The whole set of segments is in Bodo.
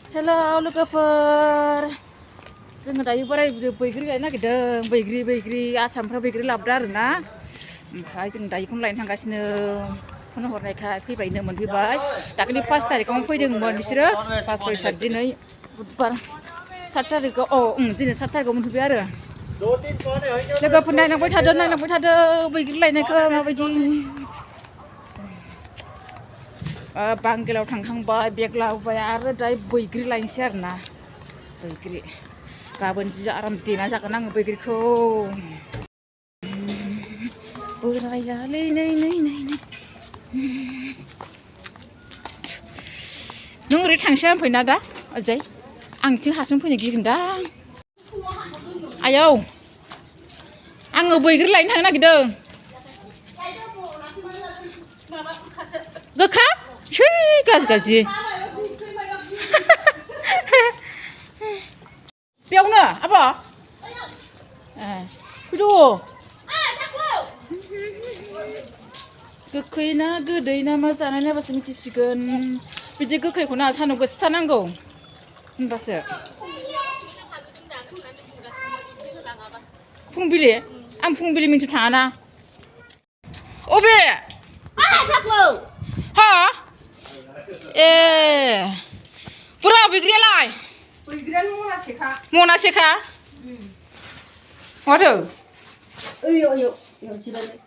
Hello लोगोफोर जोङो दायो बोराय बैग्रि गायनो नागिरदों बैग्रि आसामफ्राव बैग्रि लाबोदों आरोना ओमफ्राय जों दायो बेखौनो लायनो थांगासिनो फन हरनायखाय फैबायनो मोनफैबाय दाखालि 5 तारिखआवनो फैदोंमोन बिसोरो 5, 6, 7 दिनै बुधबार 7 तारिखआव दिनै 7 तारिखआव मोनफैबाय आरो लोगोफोर नायलांबाय थादो बैग्रि लायनायखौ माबायदि बांगेलाव थांखांबाय बेग लाबोबाय आरो दायो बैग्रि लायनोसै आरोना बैग्रि गाबोन जि आराम देना जागोन आङो बैग्रिखौ बोरायालै नै नों ओरै थांसै ओमफ्राय ना दा ओजै आंथिं हारसिं फैनो गिगोनदां आयौ आङो बैग्रि लायनो थांनो नागिरदों गोखा गाज्रि बेयावनो आब' फैद' गोखै ना गोदै ना मा जानाय नायबासो मिथिसिगोन बिदि गोखैखौ ना सान्दुं गोसा नांगौ होनबासो फुंबिलि आं फुंबिलि मिन्थिनो थाङाना अबे हा ए बुरा बैग्रियालाय बैग्रियानो मनासेखा माथो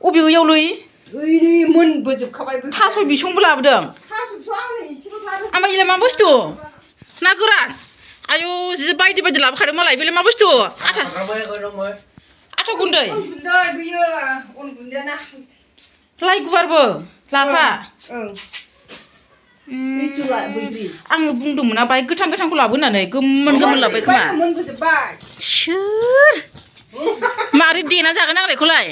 अबे ओइयावलै मोनबोजोबखाबाय थास' बिसंबो लाबोदों ओमफ्राय इलाय मा बुस्थु ना गोरान आयु जि बायदि लाबोखादों मालाय बेलाय मा बुस्थु आथा गुन्दै लाइ गुवारबो लाफा आङो बुंदोंमोन ना बाय गोथांखौ लाबो होननानै गोमोन लाबाय खोमा सोर मारै देना जागोन आंलायखौलाय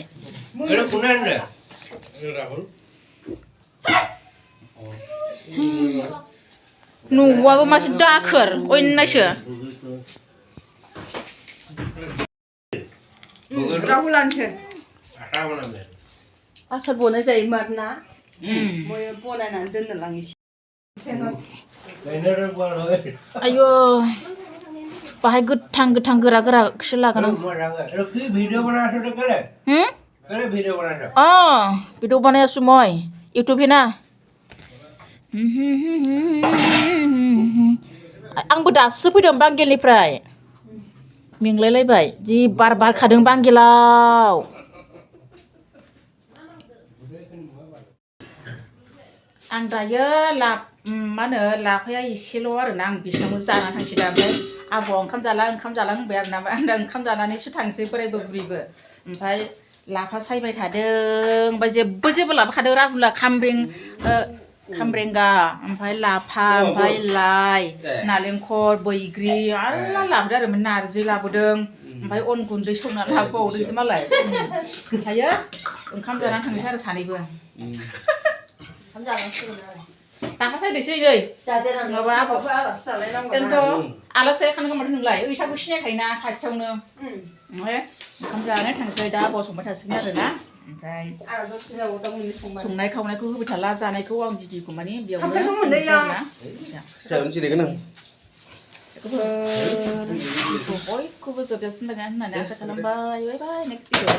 न'आबो मासे दाखोर अयनायसो आसार बनाय जायो मारना बनायनानै दोननो लांनोसै आयु बाहाय गोथां गोराखौसो लागोन आं भिडिअ बनायासो मैं यूट्यूब है ना आंबो दासो फैदों बांगेलनिफ्राय मेंलायलायबाय जि बार बारखादों बांगेलाव आं दायो मा होनो लाफाया एसेल' आरोना आं बिसिनावनो जानानै थांसै दा ओमफ्राय आब'आ ओंखाम जाला होनबाय आरोना आं दा ओंखाम जानानैसो थांसै बोरायबो बुरैबो ओमफ्राय लाफा सायबाय थादों ओमफ्राय जेबो लाबोखादों राहुला खामब्रेंगा ओमफ्राय लाफा ओमफ्राय लाइ नालेंखर बैग्रि आरो लाबोदों आरो नार्जि लाबोदों ओमफ्राय अन गुन्दै सौना लाबोबावदोंसो मालाय ओमफ्रायो ओंखाम जानानै थांनोसै आरो सानैबो लाफा सायदोंसै नै माबा आब'खौनोथ' आलासि जाखानांगौ माथो नोंलाय ओइसाखौ सिनायखायोना खाथियावनो ओमफ्राय ओंखाम जानानै थांसै दा आब'आ संबाय थासिगोन आरोना ओमफ्राय संनाय खावनायखौ होबाय थाला जानायखौ आं भिडिअखौ माने बेयावनो बयखौबो जोबजासिम बायना होननानै आसा खालामबाय बाय बाय नेक्स्ट भिडिअ